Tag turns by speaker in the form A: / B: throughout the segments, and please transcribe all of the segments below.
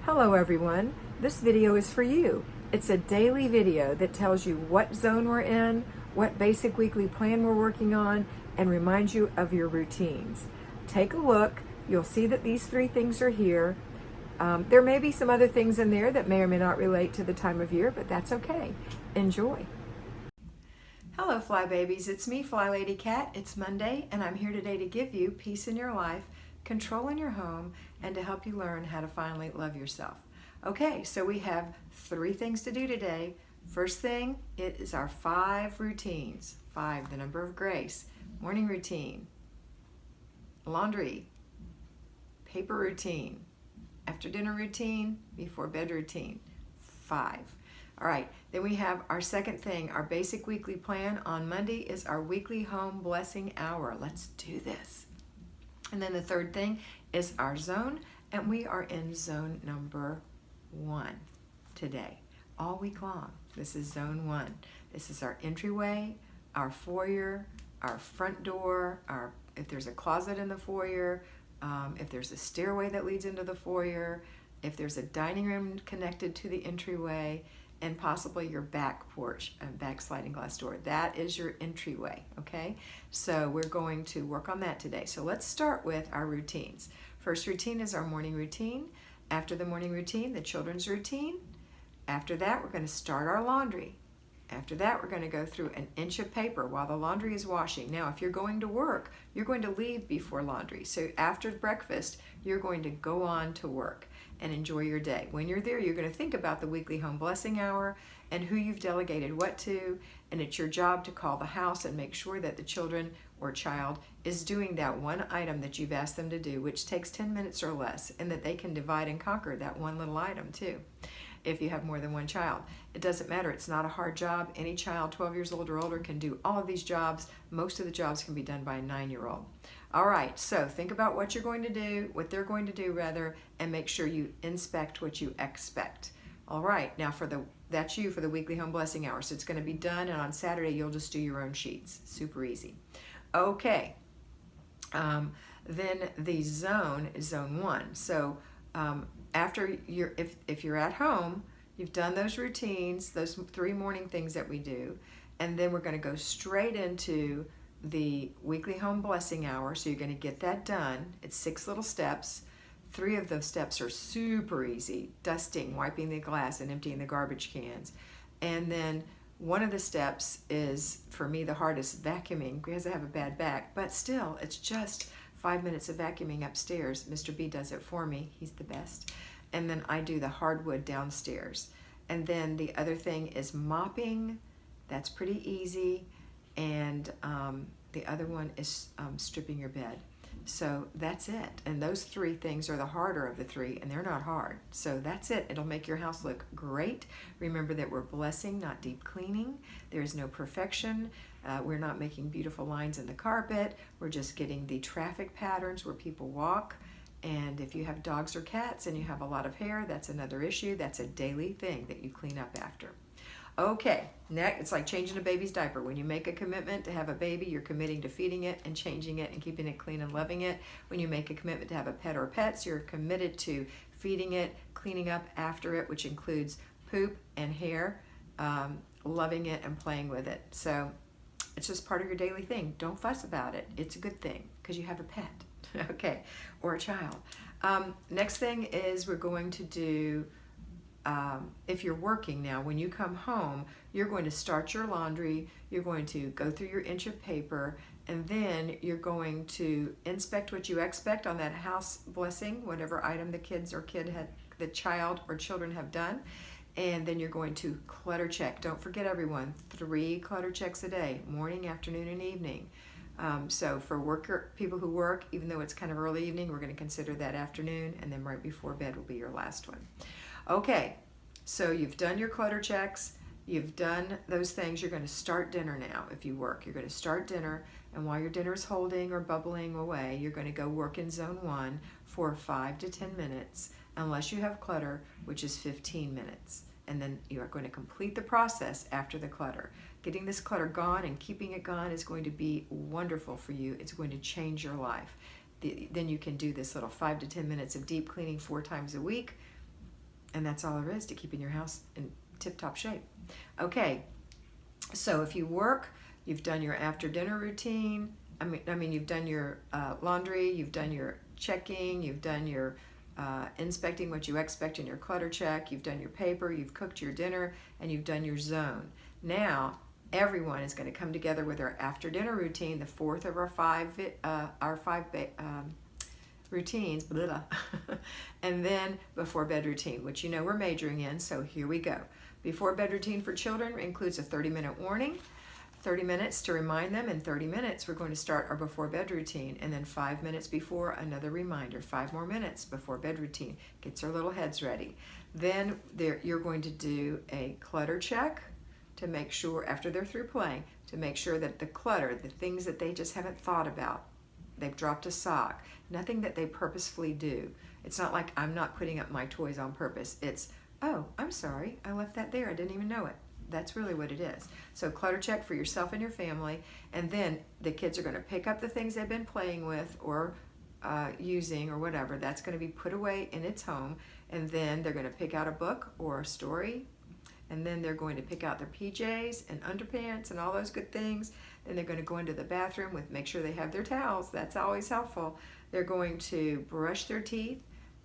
A: Hello everyone, this video is for you. It's a daily video that tells you what zone we're in, what basic weekly plan we're working on, and reminds you of your routines. Take a look, you'll see that these three things are here. There may be some other things in there that may or may not relate to the time of year, but that's okay. Enjoy. Hello Fly Babies, it's me FlyLady Kat. It's Monday and I'm here today to give you peace in your life, control in your home, and to help you learn how to finally love yourself. Okay, so we have three things to do today. First thing, it is our 5 routines. 5, the number of grace. Morning routine, laundry, paper routine, after dinner routine, before bed routine. 5. All right, then we have our second thing, our basic weekly plan. On Monday is our weekly home blessing hour. Let's do this. And then the third thing is our zone, and we are in zone number 1 today, all week long. This is zone 1. This is our entryway, our foyer, our front door, if there's a closet in the foyer, if there's a stairway that leads into the foyer, if there's a dining room connected to the entryway, and possibly your back porch and back sliding glass door. That is your entryway, okay? So we're going to work on that today. So let's start with our routines. First routine is our morning routine. After the morning routine, the children's routine. After that, we're going to start our laundry. After that, we're going to go through an inch of paper while the laundry is washing. Now, if you're going to work, you're going to leave before laundry. So after breakfast, you're going to go on to work and enjoy your day. When you're there, you're going to think about the weekly home blessing hour and who you've delegated what to, and it's your job to call the house and make sure that the children or child is doing that one item that you've asked them to do, which takes 10 minutes or less, and that they can divide and conquer that one little item too. If you have more than one child, it doesn't matter. It's not a hard job. Any child 12 years old or older can do all of these jobs. Most of the jobs can be done by a 9-year-old. All right, so think about what you're going to do, what they're going to do rather, and make sure you inspect what you expect. All right, now that's you for the weekly home blessing hour. So it's going to be done, and on Saturday you'll just do your own sheets. Super easy. Okay, then the zone is zone 1. So after if you're at home, you've done those routines, those 3 morning things that we do, and then we're going to go straight into the weekly home blessing hour. So you're going to get that done. It's 6 little steps. 3 of those steps are super easy: dusting, wiping the glass, and emptying the garbage cans. And then one of the steps is, for me, the hardest, vacuuming, because I have a bad back, but still, it's just 5 minutes of vacuuming upstairs. Mr. B does it for me. He's the best. And then I do the hardwood downstairs. And then the other thing is mopping. That's pretty easy. And the other one is stripping your bed. So that's it. And those 3 things are the harder of the 3, and they're not hard. So that's it. It'll make your house look great. Remember that we're blessing, not deep cleaning. There is no perfection. We're not making beautiful lines in the carpet. We're just getting the traffic patterns where people walk. And if you have dogs or cats and you have a lot of hair, that's another issue. That's a daily thing that you clean up after. Okay, next, it's like changing a baby's diaper. When you make a commitment to have a baby, you're committing to feeding it and changing it and keeping it clean and loving it. When you make a commitment to have a pet or pets, you're committed to feeding it, cleaning up after it, which includes poop and hair, loving it and playing with it. So it's just part of your daily thing. Don't fuss about it. It's a good thing because you have a pet, okay, or a child. Next thing is we're going to do, if you're working now, when you come home, you're going to start your laundry, you're going to go through your inch of paper, and then you're going to inspect what you expect on that house blessing, whatever item the child or children have done. And then you're going to clutter check. Don't forget, everyone, 3 clutter checks a day: morning, afternoon, and evening. So for people who work, even though it's kind of early evening, we're going to consider that afternoon, and then right before bed will be your last one. Okay, so you've done your clutter checks, you've done those things. You're going to start dinner now. If you work, you're going to start dinner, and while your dinner is holding or bubbling away, you're going to go work in zone 1 for 5 to 10 minutes, unless you have clutter, which is 15 minutes. And then you are going to complete the process after the clutter. Getting this clutter gone and keeping it gone is going to be wonderful for you. It's going to change your life. Then you can do this little 5 to 10 minutes of deep cleaning 4 times a week. And that's all there is to keeping your house in tip-top shape. Okay, so if you work, you've done your after dinner routine. I mean, you've done your laundry, you've done your checking, you've done your inspecting what you expect in your clutter check, you've done your paper, you've cooked your dinner, and you've done your zone. Now, everyone is going to come together with our after dinner routine, the fourth of our five routines, blah, blah. And then before bed routine, which you know we're majoring in, so here we go. Before bed routine for children includes a 30-minute warning, 30 minutes to remind them, and 30 minutes we're going to start our before bed routine, and then 5 minutes before another reminder, 5 more minutes before bed routine, gets our little heads ready. Then you're going to do a clutter check to make sure, after they're through playing, to make sure that the clutter, the things that they just haven't thought about, they've dropped a sock, nothing that they purposefully do. It's not like I'm not putting up my toys on purpose. It's, oh, I'm sorry, I left that there, I didn't even know it. That's really what it is. So clutter check for yourself and your family, and then the kids are going to pick up the things they've been playing with or using or whatever. That's going to be put away in its home, and then they're going to pick out a book or a story, and then they're going to pick out their PJs and underpants and all those good things. Then they're going to go into the bathroom with, make sure they have their towels. That's always helpful. They're going to brush their teeth,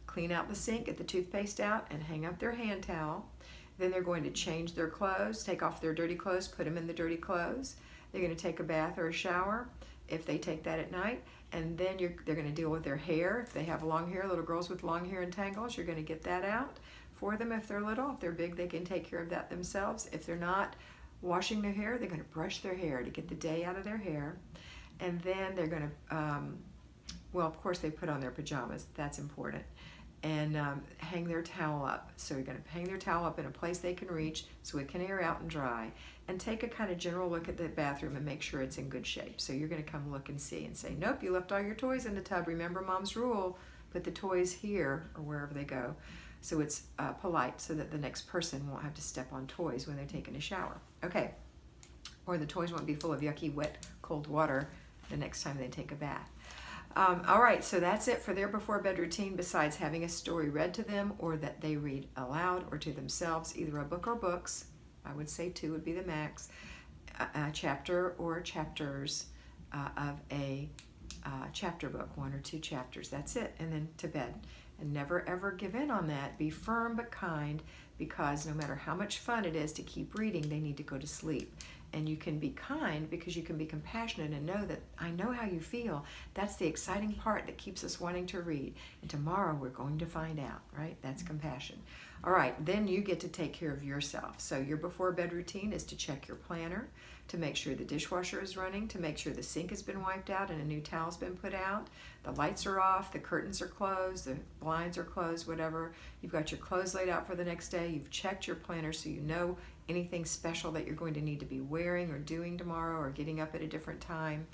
A: clean out the sink, get the toothpaste out, and hang up their hand towel. Then they're going to change their clothes, take off their dirty clothes, put them in the dirty clothes. They're going to take a bath or a shower if they take that at night. And then they're going to deal with their hair. If they have long hair, little girls with long hair and tangles, you're going to get that out for them if they're little. If they're big, they can take care of that themselves. If they're not washing their hair, they're going to brush their hair to get the day out of their hair. And then they're going to, well, of course, they put on their pajamas. That's important. And hang their towel up. So you're going to hang their towel up in a place they can reach so it can air out and dry. And take a kind of general look at the bathroom and make sure it's in good shape. So you're going to come look and see and say, nope, you left all your toys in the tub. Remember Mom's rule, put the toys here or wherever they go. So it's polite so that the next person won't have to step on toys when they're taking a shower. Okay, or the toys won't be full of yucky, wet, cold water the next time they take a bath. All right, so that's it for their before bed routine, besides having a story read to them or that they read aloud or to themselves, either a book or books. I would say 2 would be the max. A chapter or chapters of a chapter book, 1 or 2 chapters. That's it, and then to bed. And never ever give in on that. Be firm but kind, because no matter how much fun it is to keep reading, they need to go to sleep. And you can be kind because you can be compassionate and know that I know how you feel. That's the exciting part that keeps us wanting to read. And tomorrow we're going to find out, right? That's compassion. All right, then you get to take care of yourself. So your before bed routine is to check your planner, to make sure the dishwasher is running, to make sure the sink has been wiped out and a new towel's been put out, the lights are off, the curtains are closed, the blinds are closed, whatever. You've got your clothes laid out for the next day. You've checked your planner so you know anything special that you're going to need to be wearing or doing tomorrow or getting up at a different time.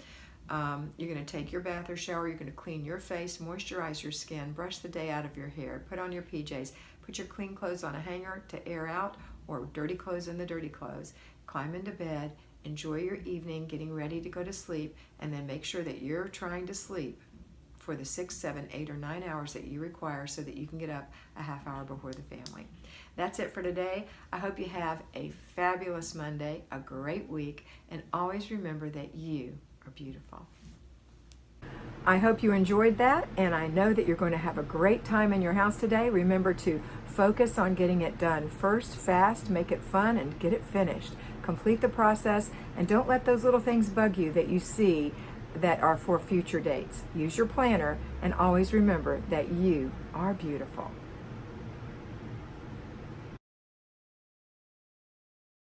A: You're going to take your bath or shower. You're going to clean your face, moisturize your skin, brush the day out of your hair, put on your PJs, put your clean clothes on a hanger to air out or dirty clothes in the dirty clothes, climb into bed, enjoy your evening, getting ready to go to sleep, and then make sure that you're trying to sleep for the 6, 7, 8, or 9 hours that you require so that you can get up a half hour before the family. That's it for today. I hope you have a fabulous Monday, a great week, and always remember that you are beautiful. I hope you enjoyed that, and I know that you're going to have a great time in your house today. Remember to focus on getting it done first, fast, make it fun, and get it finished. Complete the process, and don't let those little things bug you that you see that are for future dates. Use your planner, and always remember that you are beautiful.